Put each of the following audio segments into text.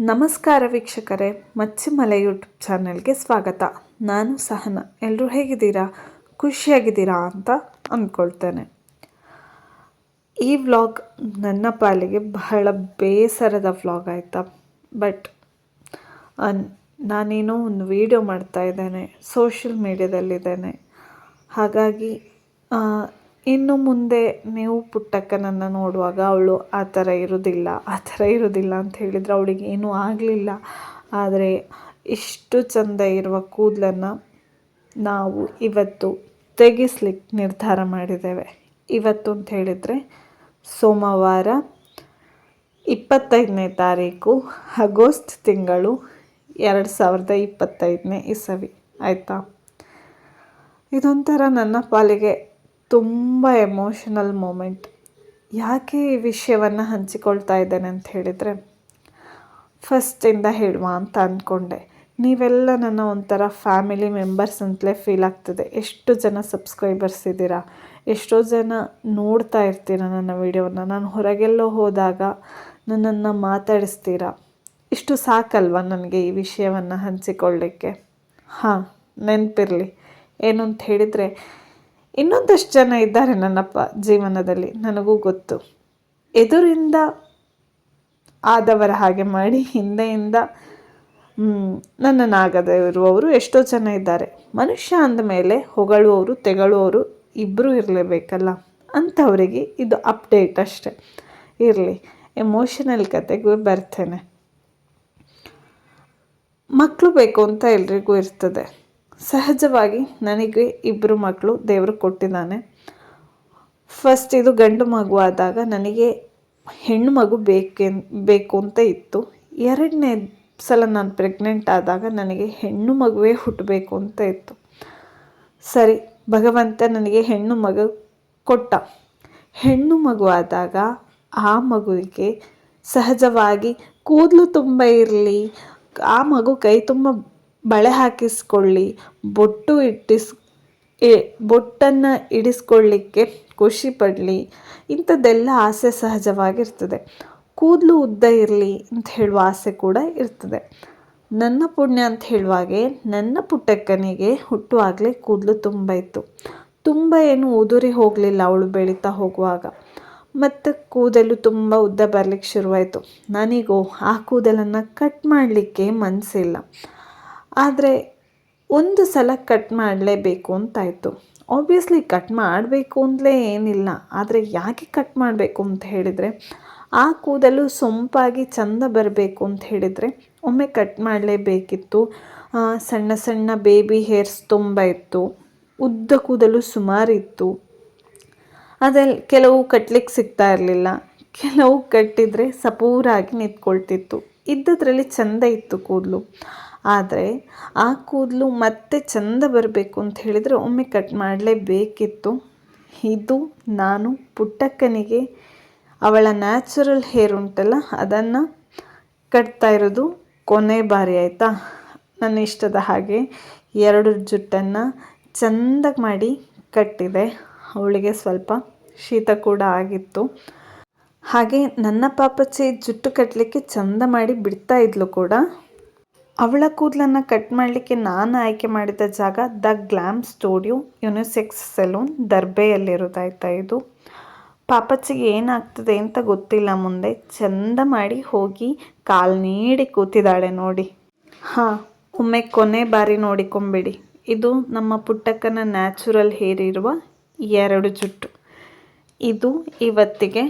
ನಮಸ್ಕಾರ ವೀಕ್ಷಕರೇ, ಮಚ್ಚಿಮಲೆ ಯೂಟ್ಯೂಬ್ ಚಾನೆಲ್ಗೆ ಸ್ವಾಗತ. ನಾನು ಸಹನ. ಎಲ್ಲರೂ ಹೇಗಿದ್ದೀರಾ? ಖುಷಿಯಾಗಿದ್ದೀರಾ ಅಂತ ಅಂದ್ಕೊಳ್ತೇನೆ. ಈ ವ್ಲಾಗ್ ನನ್ನ ಪಾಲಿಗೆ ಬಹಳ ಬೇಸರದ ವ್ಲಾಗ್ ಆಯಿತಾ. ಬಟ್ ನಾನೇನೋ ಒಂದು ವಿಡಿಯೋ ಮಾಡ್ತಾ ಇದ್ದೇನೆ, ಸೋಷಿಯಲ್ ಮೀಡಿಯಾದಲ್ಲಿದ್ದೇನೆ. ಹಾಗಾಗಿ ಇನ್ನು ಮುಂದೆ ನೀವು ಪುಟ್ಟಕ್ಕನನ್ನು ನೋಡುವಾಗ ಅವಳು ಆ ಥರ ಇರೋದಿಲ್ಲ ಅಂತ ಹೇಳಿದರೆ ಅವಳಿಗೆ ಏನೂ ಆಗಲಿಲ್ಲ. ಆದರೆ ಇಷ್ಟು ಚೆಂದ ಇರುವ ಕೂದಲನ್ನು ನಾವು ಇವತ್ತು ತೆಗೆಸ್ಲಿಕ್ಕೆ ನಿರ್ಧಾರ ಮಾಡಿದ್ದೇವೆ. ಇವತ್ತು ಅಂತ ಹೇಳಿದರೆ ಸೋಮವಾರ 25ನೇ ತಾರೀಕು ಆಗಸ್ಟ್ ತಿಂಗಳು 2025ನೇ ಇಸವಿ ಆಯಿತಾ. ಇದೊಂಥರ ನನ್ನ ಪಾಲಿಗೆ ತುಂಬ ಎಮೋಷನಲ್ ಮೂಮೆಂಟ್. ಯಾಕೆ ಈ ವಿಷಯವನ್ನು ಹಂಚಿಕೊಳ್ತಾ ಇದ್ದೇನೆ ಅಂತ ಹೇಳಿದರೆ, ಫಸ್ಟಿಂದ ಹೇಳುವ ಅಂತ ಅಂದ್ಕೊಂಡೆ. ನೀವೆಲ್ಲ ನನ್ನ ಒಂಥರ ಫ್ಯಾಮಿಲಿ ಮೆಂಬರ್ಸ್ ಅಂತಲೇ ಫೀಲ್ ಆಗ್ತದೆ. ಎಷ್ಟು ಜನ ಸಬ್ಸ್ಕ್ರೈಬರ್ಸ್ ಇದ್ದೀರಾ, ಎಷ್ಟೋ ಜನ ನೋಡ್ತಾ ಇರ್ತೀರ ನನ್ನ ವಿಡಿಯೋನ. ನಾನು ಹೊರಗೆಲ್ಲೋ ಹೋದಾಗ ನನ್ನನ್ನು ಮಾತಾಡಿಸ್ತೀರಾ. ಇಷ್ಟು ಸಾಕಲ್ವ ನನಗೆ ಈ ವಿಷಯವನ್ನು ಹಂಚಿಕೊಳ್ಳಲಿಕ್ಕೆ. ನೆನಪಿರಲಿ ಏನು ಅಂತ ಹೇಳಿದರೆ, ಇನ್ನೊಂದಷ್ಟು ಜನ ಇದ್ದಾರೆ ನನ್ನಪ್ಪ ಜೀವನದಲ್ಲಿ, ನನಗೂ ಗೊತ್ತು. ಎದುರಿಂದ ಆದವರ ಹಾಗೆ ಮಾಡಿ ಹಿಂದೆಯಿಂದ ನನ್ನನ್ನಾಗದೇ ಇರುವವರು ಎಷ್ಟೋ ಜನ ಇದ್ದಾರೆ. ಮನುಷ್ಯ ಅಂದಮೇಲೆ ಹೊಗಳುವವರು ತೆಗಳುವವರು ಇಬ್ಬರೂ ಇರಲೇಬೇಕಲ್ಲ. ಅಂಥವರಿಗೆ ಇದು ಅಪ್ಡೇಟ್ ಅಷ್ಟೆ. ಇರಲಿ, ಎಮೋಷನಲ್ ಕತೆಗೂ ಬರ್ತೇನೆ. ಮಕ್ಕಳು ಬೇಕು ಅಂತ ಎಲ್ರಿಗೂ ಇರ್ತದೆ. ಸಹಜವಾಗಿ ನನಗೆ 2 ಮಕ್ಕಳು ದೇವರು ಕೊಟ್ಟಿದ್ದಾನೆ. ಫಸ್ಟ್ ಇದು ಗಂಡು ಮಗು ಆದಾಗ ನನಗೆ ಹೆಣ್ಣು ಮಗು ಬೇಕು ಅಂತ ಇತ್ತು. 2ನೇ ಸಲ ನಾನು ಪ್ರೆಗ್ನೆಂಟ್ ಆದಾಗ ನನಗೆ ಹೆಣ್ಣು ಮಗುವೇ ಹುಟ್ಟಬೇಕು ಅಂತ ಇತ್ತು. ಸರಿ, ಭಗವಂತ ನನಗೆ ಹೆಣ್ಣು ಮಗು ಕೊಟ್ಟ. ಹೆಣ್ಣು ಮಗು ಆದಾಗ ಆ ಮಗುವಿಗೆ ಸಹಜವಾಗಿ ಕೂದಲು ತುಂಬ ಇರಲಿ, ಆ ಮಗು ಕೈ ತುಂಬ ಬಳೆ ಹಾಕಿಸ್ಕೊಳ್ಳಿ, ಬೊಟ್ಟನ್ನು ಇಡಿಸ್ಕೊಳ್ಳಿಕ್ಕೆ ಖುಷಿ ಪಡಲಿ, ಇಂಥದ್ದೆಲ್ಲ ಆಸೆ ಸಹಜವಾಗಿರ್ತದೆ. ಕೂದಲು ಉದ್ದ ಇರಲಿ ಅಂತ ಹೇಳುವ ಆಸೆ ಕೂಡ ಇರ್ತದೆ. ನನ್ನ ಪುಣ್ಯ ಅಂತ ಹೇಳುವಾಗೆ ನನ್ನ ಪುಟ್ಟಕ್ಕನಿಗೆ ಹುಟ್ಟುವಾಗಲೇ ಕೂದಲು ತುಂಬ ಇತ್ತು. ತುಂಬ ಏನು ಉದುರಿ ಹೋಗಲಿಲ್ಲ ಅವಳು ಬೆಳೀತಾ ಹೋಗುವಾಗ. ಮತ್ತು ಕೂದಲು ತುಂಬ ಉದ್ದ ಬರಲಿಕ್ಕೆ ಶುರುವಾಯಿತು. ನನಗೂ ಆ ಕೂದಲನ್ನು ಕಟ್ ಮಾಡಲಿಕ್ಕೆ ಮನಸ್ಸಿಲ್ಲ. ಆದರೆ ಒಂದು ಸಲ ಕಟ್ ಮಾಡಲೇಬೇಕು ಅಂತಾಯಿತು. ಆಬ್ವಿಯಸ್ಲಿ ಕಟ್ ಮಾಡಬೇಕು ಅಂತಲೇ ಏನಿಲ್ಲ. ಆದರೆ ಯಾಕೆ ಕಟ್ ಮಾಡಬೇಕು ಅಂತ ಹೇಳಿದರೆ, ಆ ಕೂದಲು ಸೊಂಪಾಗಿ ಚೆಂದ ಬರಬೇಕು ಅಂತ ಹೇಳಿದರೆ ಒಮ್ಮೆ ಕಟ್ ಮಾಡಲೇಬೇಕಿತ್ತು. ಸಣ್ಣ ಸಣ್ಣ ಬೇಬಿ ಹೇರ್ಸ್ ತುಂಬ ಇತ್ತು, ಉದ್ದ ಕೂದಲು ಸುಮಾರಿತ್ತು. ಅದರಲ್ಲಿ ಕೆಲವು ಕಟ್ಲಿಕ್ಕೆ ಸಿಗ್ತಾ ಇರಲಿಲ್ಲ, ಕೆಲವು ಕಟ್ಟಿದರೆ ಸಪೂರಾಗಿ ನಿಂತ್ಕೊಳ್ತಿತ್ತು. ಇದ್ದದ್ರಲ್ಲಿ ಚೆಂದ ಇತ್ತು ಕೂದಲು. ಆದರೆ ಆ ಕೂದಲು ಮತ್ತೆ ಚೆಂದ ಬರಬೇಕು ಅಂತ ಹೇಳಿದರೆ ಒಮ್ಮೆ ಕಟ್ ಮಾಡಲೇಬೇಕಿತ್ತು. ಇದು ನಾನು ಪುಟ್ಟಕ್ಕನಿಗೆ ಅವಳ ನ್ಯಾಚುರಲ್ ಹೇರ್ ಉಂಟಲ್ಲ ಅದನ್ನು ಕಟ್ತಾ ಇರೋದು ಕೊನೆ ಬಾರಿ ಆಯಿತಾ. ನನ್ನ ಇಷ್ಟದ ಹಾಗೆ 2 ಜುಟ್ಟನ್ನು ಚೆಂದ ಮಾಡಿ ಕಟ್ಟಿದೆ. ಅವಳಿಗೆ ಸ್ವಲ್ಪ ಶೀತ ಕೂಡ ಆಗಿತ್ತು. ಹಾಗೆ ನನ್ನ ಪಾಪಚ್ಚಿ ಜುಟ್ಟು ಕಟ್ಟಲಿಕ್ಕೆ ಚೆಂದ ಮಾಡಿ ಬಿಡ್ತಾ ಇದ್ಲು ಕೂಡ. ಅವಳ ಕೂದಲನ್ನು ಕಟ್ ಮಾಡಲಿಕ್ಕೆ ನಾನು ಆಯ್ಕೆ ಮಾಡಿದ ಜಾಗ the glam studio unisex salon, ದರ್ಬೆಯಲ್ಲಿರೋದಾಯ್ತಾ. ಇದು ಪಾಪಚ್ಚಿಗೆ ಏನಾಗ್ತದೆ ಅಂತ ಗೊತ್ತಿಲ್ಲ. ಮುಂದೆ ಚೆಂದ ಮಾಡಿ ಹೋಗಿ ಕಾಲು ನೀಡಿ ಕೂತಿದ್ದಾಳೆ ನೋಡಿ. ಒಮ್ಮೆ ಕೊನೆ ಬಾರಿ ನೋಡಿಕೊಂಬಿಡಿ. ಇದು ನಮ್ಮ ಪುಟ್ಟಕ್ಕನ ನ್ಯಾಚುರಲ್ ಹೇರ್ ಇರುವ 2 ಜುಟ್ಟು. ಇದು ಇವತ್ತಿಗೆ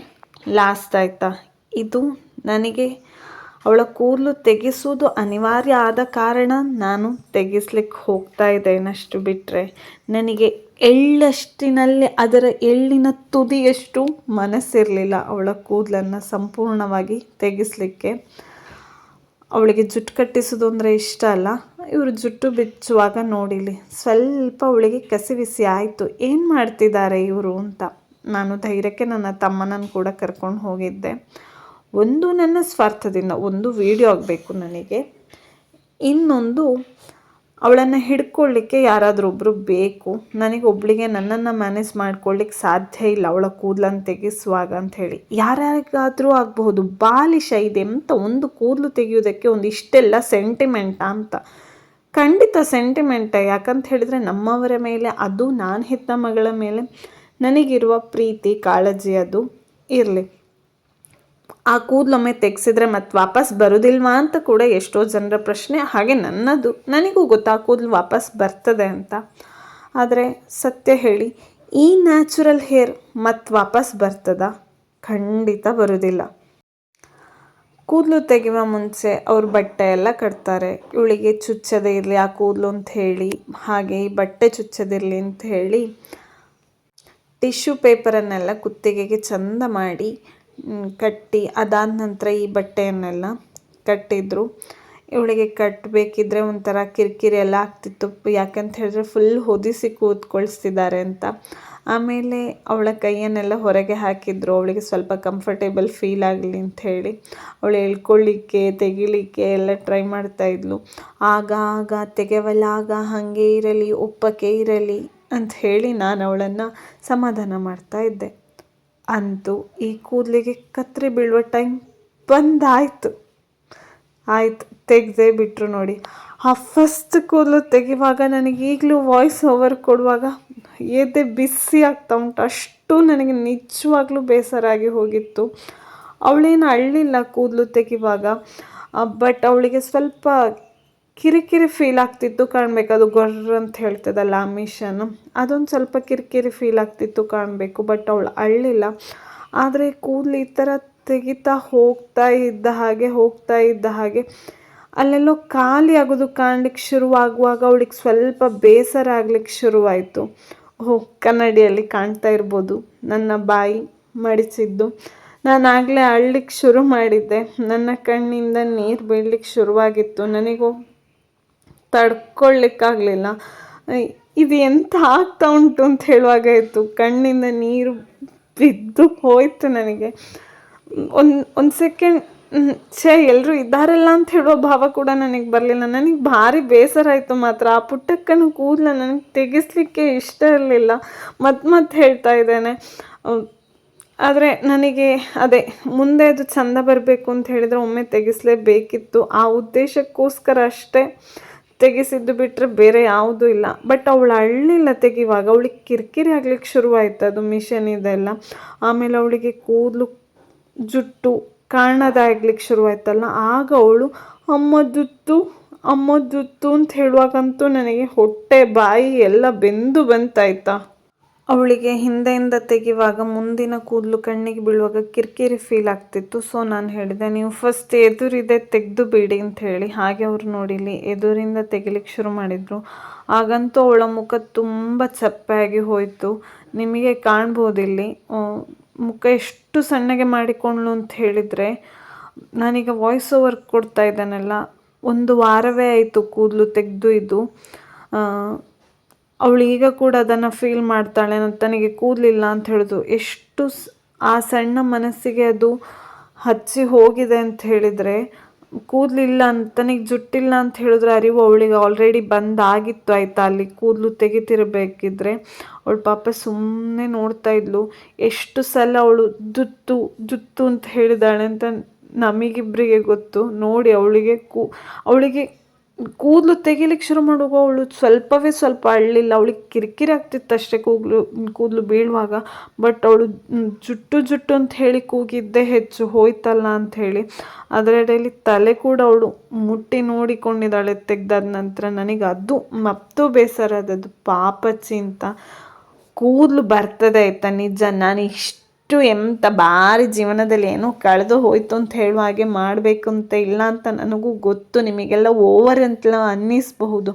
ಲಾಸ್ಟ್ ಆಯಿತಾ. ಇದು ನನಗೆ ಅವಳ ಕೂದಲು ತೆಗೆಸುವುದು ಅನಿವಾರ್ಯ ಆದ ಕಾರಣ ನಾನು ತೆಗೆಸ್ಲಿಕ್ಕೆ ಹೋಗ್ತಾ ಇದ್ದೇನಷ್ಟು ಬಿಟ್ಟರೆ ನನಗೆ ಎಳ್ಳಷ್ಟಿನಲ್ಲಿ ಅದರ ಎಳ್ಳಿನ ತುದಿಯಷ್ಟು ಮನಸ್ಸಿರಲಿಲ್ಲ ಅವಳ ಕೂದಲನ್ನು ಸಂಪೂರ್ಣವಾಗಿ ತೆಗೆಸಲಿಕ್ಕೆ. ಅವಳಿಗೆ ಜುಟ್ಟು ಕಟ್ಟಿಸೋದು ಅಂದರೆ ಇಷ್ಟ ಅಲ್ಲ. ಇವರು ಜುಟ್ಟು ಬಿಚ್ಚುವಾಗ ನೋಡಿಲಿ ಸ್ವಲ್ಪ ಅವಳಿಗೆ ಕಸಿವಿಸಿ ಆಯಿತು, ಏನು ಮಾಡ್ತಿದ್ದಾರೆ ಇವರು ಅಂತ. ನಾನು ಧೈರ್ಯಕ್ಕೆ ನನ್ನ ತಮ್ಮನನ್ನು ಕೂಡ ಕರ್ಕೊಂಡು ಹೋಗಿದ್ದೆ. ಒಂದು ನನ್ನ ಸ್ವಾರ್ಥದಿಂದ, ಒಂದು ವಿಡಿಯೋ ಆಗಬೇಕು ನನಗೆ, ಇನ್ನೊಂದು ಅವಳನ್ನು ಹಿಡ್ಕೊಳ್ಳಿಕ್ಕೆ ಯಾರಾದರೂ ಒಬ್ಬರು ಬೇಕು. ನನಗೆ ಒಬ್ಬಳಿಗೆ ನನ್ನನ್ನು ಮ್ಯಾನೇಜ್ ಮಾಡ್ಕೊಳ್ಳಿಕ್ಕೆ ಸಾಧ್ಯ ಇಲ್ಲ ಅವಳ ಕೂದಲನ್ನು ತೆಗೆಸುವಾಗ ಅಂಥೇಳಿ. ಯಾರಿಗಾದರೂ ಆಗಬಹುದು, ಬಾಲಿಶ ಇದೆ ಅಂತ ಒಂದು ಕೂದಲು ತೆಗೆಯೋದಕ್ಕೆ ಒಂದು ಇಷ್ಟೆಲ್ಲ ಸೆಂಟಿಮೆಂಟಾ ಅಂತ. ಖಂಡಿತ ಸೆಂಟಿಮೆಂಟೇ. ಯಾಕಂತ ಹೇಳಿದರೆ ನಮ್ಮವರ ಮೇಲೆ, ಅದು ನಾನು ಹೆತ್ತ ಮಗಳ ಮೇಲೆ ನನಗಿರುವ ಪ್ರೀತಿ ಕಾಳಜಿ ಅದು ಇರಲಿ. ಆ ಕೂದಲೊಮ್ಮೆ ತೆಗೆಸಿದ್ರೆ ಮತ್ತೆ ವಾಪಸ್ ಬರೋದಿಲ್ವಾ ಅಂತ ಕೂಡ ಎಷ್ಟೋ ಜನರ ಪ್ರಶ್ನೆ. ಹಾಗೆ ನನಗೂ ಗೊತ್ತಾ ಕೂದಲು ವಾಪಸ್ ಬರ್ತದೆ ಅಂತ. ಆದರೆ ಸತ್ಯ ಹೇಳಿ, ಈ ನ್ಯಾಚುರಲ್ ಹೇರ್ ಮತ್ತೆ ವಾಪಸ್ ಬರ್ತದ? ಖಂಡಿತ ಬರೋದಿಲ್ಲ. ಕೂದಲು ತೆಗೆಯುವ ಮುಂಚೆ ಅವ್ರು ಬಟ್ಟೆ ಎಲ್ಲ ಕಟ್ತಾರೆ, ಇವಳಿಗೆ ಚುಚ್ಚದೇ ಇರಲಿ ಆ ಕೂದಲು ಅಂತ ಹೇಳಿ, ಹಾಗೆ ಈ ಬಟ್ಟೆ ಚುಚ್ಚದಿರಲಿ ಅಂತ ಹೇಳಿ ಟಿಶ್ಯೂ ಪೇಪರನ್ನೆಲ್ಲ ಕುತ್ತಿಗೆಗೆ ಚಂದ ಮಾಡಿ ಕಟ್ಟಿ, ಅದಾದ ನಂತರ ಈ ಬಟ್ಟೆಯನ್ನೆಲ್ಲ ಕಟ್ಟಿದ್ರು. ಇವಳಿಗೆ ಕಟ್ಟಬೇಕಿದ್ರೆ ಒಂಥರ ಕಿರಿಕಿರಿ ಎಲ್ಲ ಆಗ್ತಿತ್ತು, ಯಾಕಂತ ಹೇಳಿದ್ರೆ ಫುಲ್ ಹೊದಿಸಿ ಕೂತ್ಕೊಳಿಸ್ತಿದ್ದಾರೆ ಅಂತ. ಆಮೇಲೆ ಅವಳ ಕೈಯನ್ನೆಲ್ಲ ಹೊರಗೆ ಹಾಕಿದ್ರು, ಅವಳಿಗೆ ಸ್ವಲ್ಪ ಕಂಫರ್ಟೇಬಲ್ ಫೀಲ್ ಆಗಲಿ ಅಂತ ಹೇಳಿ. ಅವಳು ಎಳ್ಕೊಳ್ಳಿಕ್ಕೆ ತೆಗಿಲಿಕ್ಕೆ ಎಲ್ಲ ಟ್ರೈ ಮಾಡ್ತಾಯಿದ್ಲು. ಆಗ ತೆಗೆವಲ್ಲ, ಆಗ ಹಾಗೆ ಇರಲಿ, ಒಪ್ಪಕ್ಕೆ ಇರಲಿ ಅಂತ ಹೇಳಿ ನಾನು ಅವಳನ್ನು ಸಮಾಧಾನ ಮಾಡ್ತಾ ಇದ್ದೆ. ಅಂತೂ ಈ ಕೂದಲಿಗೆ ಕತ್ತರಿ ಬೀಳುವ ಟೈಮ್ ಬಂದಾಯಿತು. ತೆಗೆದೇ ಬಿಟ್ಟರು ನೋಡಿ. ಆ ಫಸ್ಟ್ ಕೂದಲು ತೆಗೆಯುವಾಗ ನನಗೆ ಈಗಲೂ ವಾಯ್ಸ್ ಓವರ್ ಕೊಡುವಾಗ ಎದೆ ಬಿಸಿ ಆಗ್ತಾ ಉಂಟು. ಅಷ್ಟು ನನಗೆ ನಿಜವಾಗ್ಲೂ ಬೇಸರ ಆಗಿ ಹೋಗಿತ್ತು. ಅವಳೇನು ಅಳ್ಳಿಲ್ಲ ಕೂದಲು ತೆಗೆಯುವಾಗ, ಬಟ್ ಅವಳಿಗೆ ಸ್ವಲ್ಪ ಕಿರಿಕಿರಿ ಫೀಲ್ ಆಗ್ತಿತ್ತು ಕಾಣಬೇಕು. ಅದು ಗೊರ್ರ ಅಂತ ಹೇಳ್ತದಲ್ಲ ಆ ಮಿಷನ್ನು, ಅದೊಂದು ಸ್ವಲ್ಪ ಕಿರಿಕಿರಿ ಫೀಲ್ ಆಗ್ತಿತ್ತು ಕಾಣಬೇಕು. ಬಟ್ ಅವಳು ಅಳ್ಳಿಲ್ಲ. ಆದರೆ ಕೂದಲು ಈ ಥರ ತೆಗಿತಾ ಹೋಗ್ತಾ ಇದ್ದ ಹಾಗೆ ಅಲ್ಲೆಲ್ಲೋ ಖಾಲಿ ಆಗೋದು ಕಾಣ್ಲಿಕ್ಕೆ ಶುರುವಾಗುವಾಗ ಅವಳಿಗೆ ಸ್ವಲ್ಪ ಬೇಸರ ಆಗ್ಲಿಕ್ಕೆ ಶುರುವಾಯಿತು. ಕನ್ನಡಿಯಲ್ಲಿ ಕಾಣ್ತಾ ಇರ್ಬೋದು ನನ್ನ ಬಾಯಿ ಮಡಿಚಿದ್ದು. ನಾನಾಗಲೇ ಅಳ್ಲಿಕ್ಕೆ ಶುರು ಮಾಡಿದ್ದೆ. ನನ್ನ ಕಣ್ಣಿಂದ ನೀರು ಬೀಳಲಿಕ್ಕೆ ಶುರುವಾಗಿತ್ತು. ನನಗೂ ತಡ್ಕೊಳ್ಳಿಕ್ಕಾಗಲಿಲ್ಲ. ಇದು ಎಂತ ಆಗ್ತಾ ಉಂಟು ಅಂತ ಹೇಳುವಾಗ ಇತ್ತು, ಕಣ್ಣಿಂದ ನೀರು ಬಿದ್ದು ಹೋಯ್ತು ನನಗೆ. ಒಂದು ಸೆಕೆಂಡ್ ಎಲ್ಲರೂ ಇದ್ದಾರಲ್ಲ ಅಂತ ಹೇಳುವ ಭಾವ ಕೂಡ ನನಗೆ ಬರಲಿಲ್ಲ. ನನಗೆ ಭಾರಿ ಬೇಸರ ಆಯಿತು ಮಾತ್ರ. ಆ ಪುಟ್ಟಕ್ಕನ ಕೂದಲ ನನಗೆ ತೆಗೆಸ್ಲಿಕ್ಕೆ ಇಷ್ಟ ಇರಲಿಲ್ಲ. ಮತ್ತೆ ಹೇಳ್ತಾ ಇದ್ದೇನೆ. ಆದರೆ ನನಗೆ ಮುಂದೆ ಅದು ಚಂದ ಬರಬೇಕು ಅಂತ ಹೇಳಿದರೆ ಒಮ್ಮೆ ತೆಗೆಸಲೇಬೇಕಿತ್ತು. ಆ ಉದ್ದೇಶಕ್ಕೋಸ್ಕರ ಅಷ್ಟೇ ತೆಗೆಸಿದ್ದು ಬಿಟ್ಟರೆ ಬೇರೆ ಯಾವುದೂ ಇಲ್ಲ. ಬಟ್ ಅವಳು ಅಳ್ಳಿಲ್ಲ ತೆಗೆಯುವಾಗ. ಅವಳಿಗೆ ಕಿರಿಕಿರಿ ಆಗ್ಲಿಕ್ಕೆ ಶುರುವಾಯಿತು ಅದು ಮಿಷನ್ ಇದೆಲ್ಲ. ಆಮೇಲೆ ಅವಳಿಗೆ ಕೂದಲು ಜುಟ್ಟು ಕಾಣದಾಗ್ಲಿಕ್ಕೆ ಶುರುವಾಯ್ತಲ್ಲ, ಆಗ ಅವಳು ಅಮ್ಮ ಜುತ್ತು ಅಂತ ಹೇಳುವಾಗಂತೂ ನನಗೆ ಹೊಟ್ಟೆ ಬಾಯಿ ಎಲ್ಲ ಬೆಂದು ಬಂತಾಯ್ತಾ. ಅವಳಿಗೆ ಹಿಂದೆಯಿಂದ ತೆಗೆಯುವಾಗ ಮುಂದಿನ ಕೂದಲು ಕಣ್ಣಿಗೆ ಬೀಳುವಾಗ ಕಿರಿಕಿರಿ ಫೀಲ್ ಆಗ್ತಿತ್ತು. ಸೊ ನಾನು ಹೇಳಿದೆ, ನೀವು ಫಸ್ಟ್ ಎದುರಿದೆ ತೆಗೆದು ಬಿಡಿ ಅಂತ ಹೇಳಿ. ಹಾಗೆ ಅವರು ನೋಡಿಲಿ ಎದುರಿಂದ ತೆಗಿಲಿಕ್ಕೆ ಶುರು ಮಾಡಿದರು. ಆಗಂತೂ ಅವಳ ಮುಖ ತುಂಬ ಚಪ್ಪೆಯಾಗಿ ಹೋಯಿತು. ನಿಮಗೆ ಕಾಣ್ಬೋದಿಲ್ಲಿ ಮುಖ ಎಷ್ಟು ಸಣ್ಣಗೆ ಮಾಡಿಕೊಂಡ್ಳು ಅಂತ ಹೇಳಿದರೆ, ನಾನೀಗ ವಾಯ್ಸ್ ಓವರ್ ಕೊಡ್ತಾ ಇದ್ದಾನಲ್ಲ, 1 ವಾರವೇ ಆಯಿತು ಕೂದಲು ತೆಗೆದು. ಇದು ಅವಳು ಈಗ ಕೂಡ ಅದನ್ನು ಫೀಲ್ ಮಾಡ್ತಾಳೆ. ತನಗೆ ಕೂದಲಿಲ್ಲ ಅಂತ ಹೇಳಿದ್ರು. ಎಷ್ಟು ಆ ಸಣ್ಣ ಮನಸ್ಸಿಗೆ ಅದು ಹಚ್ಚಿ ಹೋಗಿದೆ ಅಂತ ಹೇಳಿದರೆ, ಕೂದಲಿಲ್ಲ ಅಂತ, ತನಗೆ ಜುಟ್ಟಿಲ್ಲ ಅಂತ ಹೇಳಿದ್ರೆ ಅರಿವು ಅವಳಿಗೆ ಆಲ್ರೆಡಿ ಬಂದಾಗಿತ್ತು ಆಯಿತಾ. ಅಲ್ಲಿ ಕೂದಲು ತೆಗಿತಿರಬೇಕಿದ್ರೆ ಅವಳು ಪಾಪ ಸುಮ್ಮನೆ ನೋಡ್ತಾ ಇದ್ಲು. ಎಷ್ಟು ಸಲ ಅವಳು ಜುತ್ತು ಅಂತ ಹೇಳಿದಾಳೆ ಅಂತ ನಮಗಿಬ್ಬರಿಗೆ ಗೊತ್ತು. ನೋಡಿ ಅವಳಿಗೆ ಕೂದಲು ತೆಗಿಲಿಕ್ಕೆ ಶುರು ಮಾಡುವಾಗ ಅವಳು ಸ್ವಲ್ಪ ಅಳ್ಳಿಲ್ಲ. ಅವಳಿಗೆ ಕಿರಿಕಿರಿ ಆಗ್ತಿತ್ತು ಅಷ್ಟೇ ಕೂದಲು ಬೀಳುವಾಗ. ಬಟ್ ಅವಳು ಜುಟ್ಟು ಅಂತ ಹೇಳಿ ಕೂಗಿದ್ದೇ ಹೆಚ್ಚು, ಹೋಯ್ತಲ್ಲ ಅಂತ ಹೇಳಿ. ಅದರಡೆಯಲ್ಲಿ ತಲೆ ಕೂಡ ಅವಳು ಮುಟ್ಟಿ ನೋಡಿಕೊಂಡಿದ್ದಾಳೆ ತೆಗ್ದಾದ ನಂತರ. ನನಗೆ ಅದು ಮತ್ತೂ ಬೇಸರ ಅದದು ಪಾಪಚ್ಚಿ ಅಂತ. ಕೂದಲು ಬರ್ತದೆ ಆಯಿತಾ, ನಿಜ. ನಾನು ಎಂತ ಭಾರಿ ಜೀವನದಲ್ಲಿ ಏನೋ ಕಳೆದು ಹೋಯ್ತು ಅಂತ ಹೇಳುವ ಹಾಗೆ ಮಾಡಬೇಕು ಅಂತ ಇಲ್ಲ ಅಂತ ನನಗೂ ಗೊತ್ತು. ನಿಮಗೆಲ್ಲ ಓವರ್ ಅಂತ ಅನ್ನಿಸಬಹುದು.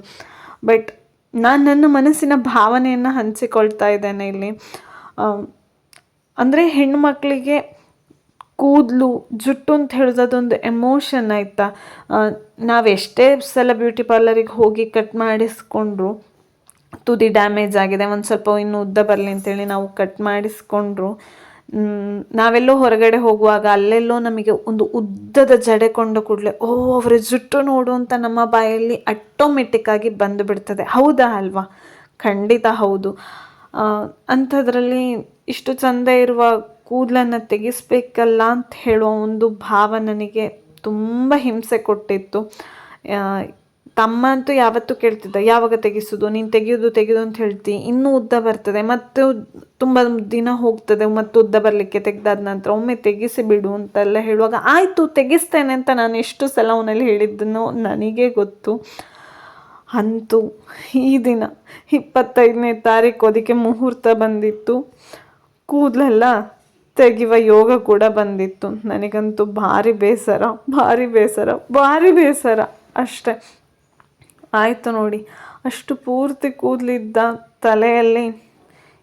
ಬಟ್ ನಾನು ನನ್ನ ಮನಸ್ಸಿನ ಭಾವನೆಯನ್ನು ಹಂಚಿಕೊಳ್ತಾ ಇದ್ದೇನೆ ಇಲ್ಲಿ. ಅಂದರೆ ಹೆಣ್ಮಕ್ಳಿಗೆ ಕೂದಲು ಜುಟ್ಟು ಅಂತ ಹೇಳೋದು ಅದೊಂದು ಎಮೋಷನ್ ಆಯಿತಾ. ನಾವೆಷ್ಟೇ ಸಲ ಬ್ಯೂಟಿ ಪಾರ್ಲರಿಗೆ ಹೋಗಿ ಕಟ್ ಮಾಡಿಸ್ಕೊಂಡ್ರು, ತುದಿ ಡ್ಯಾಮೇಜ್ ಆಗಿದೆ, ಒಂದು ಸ್ವಲ್ಪ ಇನ್ನೂ ಉದ್ದ ಬರಲಿ ಅಂತೇಳಿ ನಾವು ಕಟ್ ಮಾಡಿಸ್ಕೊಂಡ್ರು, ನಾವೆಲ್ಲೋ ಹೊರಗಡೆ ಹೋಗುವಾಗ ಅಲ್ಲೆಲ್ಲೋ ನಮಗೆ ಒಂದು ಉದ್ದದ ಜಡೆ ಕೊಂಡ ಕೂಡಲೇ ಓ ಅವರ ಜುಟ್ಟು ನೋಡು ಅಂತ ನಮ್ಮ ಬಾಯಲ್ಲಿ ಆಟೋಮೆಟಿಕ್ಕಾಗಿ ಬಂದು ಬಿಡ್ತದೆ. ಹೌದಾ ಅಲ್ವಾ? ಖಂಡಿತ ಹೌದು. ಅಂಥದ್ರಲ್ಲಿ ಇಷ್ಟು ಚಂದ ಇರುವ ಕೂದಲನ್ನು ತೆಗೆಸ್ಬೇಕಲ್ಲ ಅಂತ ಹೇಳುವ ಒಂದು ಭಾವ ನನಗೆ ತುಂಬ ಹಿಂಸೆ ಕೊಟ್ಟಿತ್ತು. ತಮ್ಮ ಅಂತೂ ಯಾವತ್ತೂ ಕೇಳ್ತಿದ್ದ, ಯಾವಾಗ ತೆಗೆಸೋದು, ನೀನು ತೆಗೆಯೋದು ಅಂತ ಹೇಳ್ತಿ, ಇನ್ನೂ ಉದ್ದ ಬರ್ತದೆ, ಮತ್ತು ತುಂಬ ದಿನ ಹೋಗ್ತದೆ ಮತ್ತು ಉದ್ದ ಬರಲಿಕ್ಕೆ, ತೆಗೆದಾದ ನಂತರ ಒಮ್ಮೆ ತೆಗೆಸಿ ಬಿಡು ಅಂತೆಲ್ಲ ಹೇಳುವಾಗ ಆಯಿತು ತೆಗೆಸ್ತೇನೆ ಅಂತ ನಾನು ಎಷ್ಟು ಸಲ ಅವನಲ್ಲಿ ಹೇಳಿದ್ದನೋ ನನಗೇ ಗೊತ್ತು. ಅಂತೂ ಈ ದಿನ 25ನೇ ತಾರೀಕು ಅದಕ್ಕೆ ಮುಹೂರ್ತ ಬಂದಿತ್ತು. ಕೂದಲೆಲ್ಲ ತೆಗೆಯುವ ಯೋಗ ಕೂಡ ಬಂದಿತ್ತು. ನನಗಂತೂ ಭಾರಿ ಬೇಸರ ಅಷ್ಟೆ. ಆಯಿತು ನೋಡಿ, ಅಷ್ಟು ಪೂರ್ತಿ ಕೂದಲಿದ್ದ ತಲೆಯಲ್ಲಿ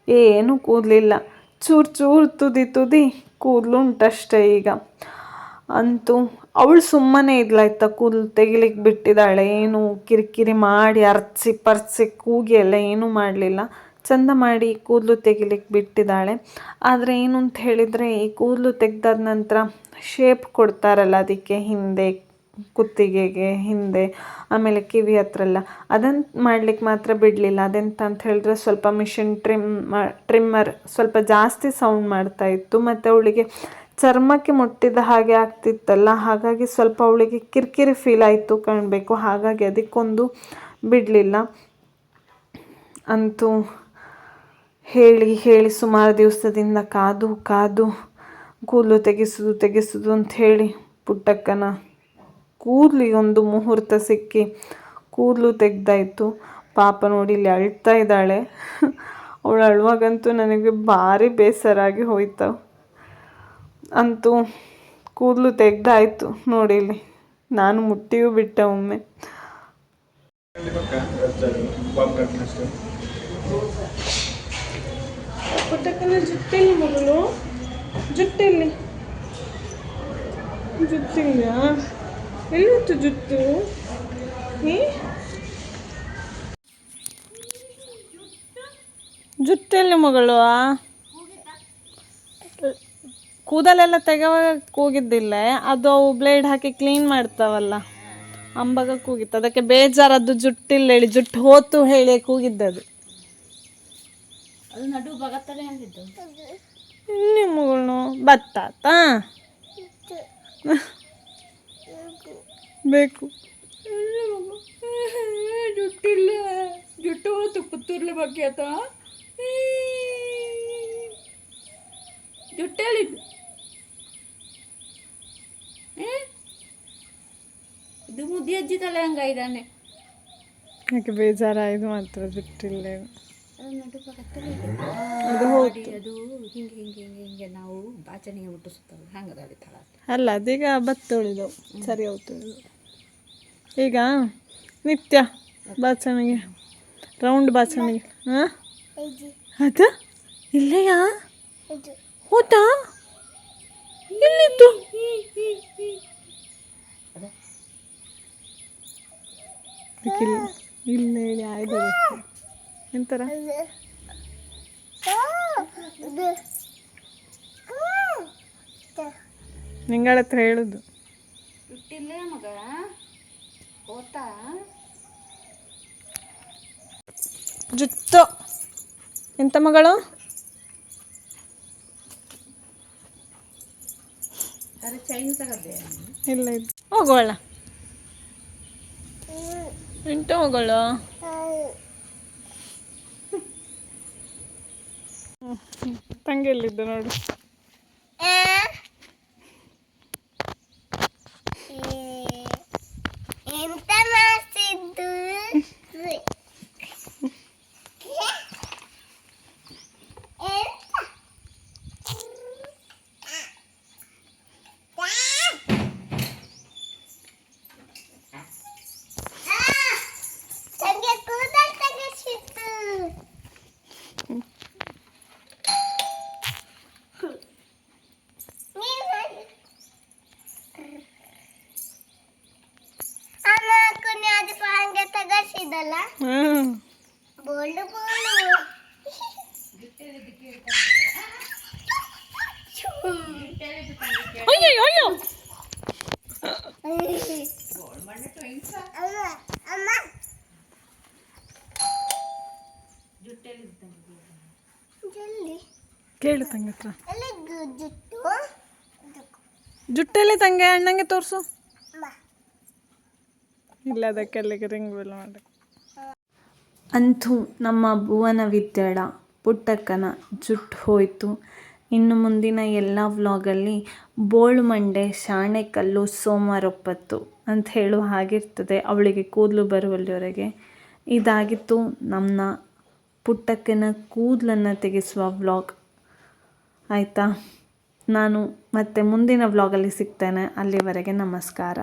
ಏನೂ ಕೂದಲಿಲ್ಲ, ಚೂರು ತುದಿ ಕೂದಲುಂಟಷ್ಟೇ ಈಗ. ಅಂತೂ ಅವಳು ಸುಮ್ಮನೆ ಇದ್ಲಾಯ್ತಾ, ಕೂದಲು ತೆಗಿಲಿಕ್ಕೆ ಬಿಟ್ಟಿದ್ದಾಳೆ, ಏನು ಕಿರಿಕಿರಿ ಮಾಡಿ ಪರ್ಚಿ ಕೂಗಿ ಎಲ್ಲ ಏನೂ ಮಾಡಲಿಲ್ಲ, ಚಂದ ಮಾಡಿ ಕೂದಲು ತೆಗಿಲಿಕ್ಕೆ ಬಿಟ್ಟಿದ್ದಾಳೆ. ಆದರೆ ಏನು ಅಂತ ಹೇಳಿದರೆ, ಈ ಕೂದಲು ತೆಗೆದಾದ ನಂತರ ಶೇಪ್ ಕೊಡ್ತಾರಲ್ಲ ಅದಕ್ಕೆ, ಹಿಂದೆ ಕುತ್ತಿಗೆಗೆ ಹಿಂದೆ, ಆಮೇಲೆ ಕಿವಿ ಹತ್ರ ಎಲ್ಲ, ಅದನ್ನು ಮಾಡ್ಲಿಕ್ಕೆ ಮಾತ್ರ ಬಿಡಲಿಲ್ಲ. ಅದೆಂತ ಅಂತ ಹೇಳಿದ್ರೆ, ಸ್ವಲ್ಪ ಮಿಷಿನ್ ಟ್ರಿಮ್ಮರ್ ಸ್ವಲ್ಪ ಜಾಸ್ತಿ ಸೌಂಡ್ ಮಾಡ್ತಾಯಿತ್ತು, ಮತ್ತು ಅವಳಿಗೆ ಚರ್ಮಕ್ಕೆ ಮುಟ್ಟಿದ ಹಾಗೆ ಆಗ್ತಿತ್ತಲ್ಲ, ಹಾಗಾಗಿ ಸ್ವಲ್ಪ ಅವಳಿಗೆ ಕಿರಿಕಿರಿ ಫೀಲ್ ಆಯಿತು ಕಾಣಬೇಕು, ಹಾಗಾಗಿ ಅದಕ್ಕೊಂದು ಬಿಡಲಿಲ್ಲ. ಅಂತೂ ಹೇಳಿ ಸುಮಾರು ದಿವಸದಿಂದ ಕಾದು ಕೂದಲು ತೆಗೆಸೋದು ಅಂತ ಹೇಳಿ ಪುಟ್ಟಕ್ಕನ ಕೂದಲಿಗೊಂದು ಮುಹೂರ್ತ ಸಿಕ್ಕಿ ಕೂದಲು ತೆಗ್ದಾಯಿತು. ಪಾಪ ನೋಡಿ ಇಲ್ಲಿ ಅಳ್ತಾ ಇದ್ದಾಳೆ. ಅವಳು ಅಳುವಾಗಂತೂ ನನಗೆ ಭಾರಿ ಬೇಸರಾಗಿ ಹೋಯ್ತು. ಅಂತೂ ಕೂದಲು ತೆಗ್ದಾಯಿತು ನೋಡಿ, ಇಲ್ಲಿ ನಾನು ಮುಟ್ಟಿಯೂ ಬಿಟ್ಟೆ ಒಮ್ಮೆ. ಪುಟ್ಟಕ್ಕನ ಜುಟ್ಟೆಲ್ಲಿ ಮಗಳು, ಜುಟ್ಟಿಲ್ಲ, ಎಲ್ಲಿತ್ತು ಜುಟ್ಟು? ಜುಟ್ಟೆಲ್ಲಿ ಮಗಳು? ಕೂದಲೆಲ್ಲ ತೆಗೆವಾಗ ಕೂಗಿದ್ದಿಲ್ಲ, ಅದು ಅವು ಬ್ಲೇಡ್ ಹಾಕಿ ಕ್ಲೀನ್ ಮಾಡ್ತಾವಲ್ಲ ಅಂಬಾಗ ಕೂಗಿತ್ತು. ಅದಕ್ಕೆ ಬೇಜಾರದ್ದು ಜುಟ್ಟಿಲ್ಲ ಹೇಳಿ, ಜುಟ್ಟು ಹೋತು ಹೇಳಿ ಕೂಗಿದ್ದದು. ಇಲ್ಲಿ ಮಗಳು ಬತ್ತಾತ ಬೇಕು, ಜುಟ್ಟಿಲ್ಲ, ಜುಟ್ಟು ಹೋತು ಪುತ್ತೂರ್ಲಿ ಬಗ್ಗೆ ಆತ, ಜುಟ್ಟೆಲ್ಲಿದ್ದು ಇದು ಮುದ್ದಿ ಅಜ್ಜಿ ತಲೆ ಹಂಗಾಯ್ದಾನೆ. ಯಾಕೆ ಬೇಜಾರಾಯ್ತು ಮಾತ್ರ ಜುಟ್ಟಿಲ್ಲ ಅದು ಹೋಯ್ತು. ಅದು ಹಿಂಗೆ ಹಿಂಗೆ ಹಿಂಗೆ ಹಿಂಗೆ ನಾವು ಬಾಚಣಿಗೆ ಮುಟ್ಟಿಸುತ್ತಲ್ಲ ಹಂಗೆ ಅದಾಳಿತಾಳ ಅಲ್ಲ, ಅದೀಗ ಬತ್ತೊಳಿದು ಸರಿ ಹೋಗ್ತು. ಈಗ ನಿತ್ಯ ಬಾಚಣಿಗೆ ರೌಂಡ್ ಬಾಚಣಿಗೆ ಹಾಂ ಅದು ಇಲ್ಲೆಯಾ ಹೋತಾ ಎಲ್ಲಿತ್ತು? ಇಲ್ಲ ಹೇಳಿ ಆಯ್ತು ಎಂತರ ನಿಂಗಳ ಹತ್ರ ಹೇಳುದು ಮಗ ಓತಾ ಜುತ್ತು ಎಂತ ಮಗಳು? ಇಲ್ಲ ಇದು ಹೋಗೋಳ ಎಂಟ ಹೋಗೋಳು ತಂಗೆಲ್ಲಿದ್ದು ನೋಡು. ಅಯ್ಯೋ ಅಯ್ಯೋ ಕೇಳು ತಂಗಿ ಹತ್ರ ಜುಟ್ಟಲ್ಲಿ ತಂಗೆ ಅಣ್ಣಂಗೆ ತೋರಿಸು ಇಲ್ಲ ಅದಕ್ಕೆ ಅಲ್ಲಿಗೆ ರಿಂಗ್ ಬೆಲ್ ಮಾಡಿ. ಅಂತೂ ನಮ್ಮ ಭುವನ ವಿದ್ಯಾಳ ಪುಟ್ಟಕ್ಕನ ಜುಟ್ಟು ಹೋಯಿತು. ಇನ್ನು ಮುಂದಿನ ಎಲ್ಲ ವ್ಲಾಗಲ್ಲಿ ಬೋಳು ಮಂಡೆ ಶಾಣೆಕಲ್ಲು ಸೋಮವಾರೊಪ್ಪತ್ತು ಅಂತ ಹೇಳುವ ಹಾಗಿರ್ತದೆ ಅವಳಿಗೆ ಕೂದಲು ಬರುವಲ್ಲಿವರೆಗೆ. ಇದಾಗಿತ್ತು ನಮ್ಮ ಪುಟ್ಟಕ್ಕನ ಕೂದಲನ್ನು ತೆಗೆಸುವ ವ್ಲಾಗ್. ಆಯಿತಾ, ನಾನು ಮತ್ತೆ ಮುಂದಿನ ವ್ಲಾಗಲ್ಲಿ ಸಿಗ್ತೇನೆ. ಅಲ್ಲಿವರೆಗೆ ನಮಸ್ಕಾರ.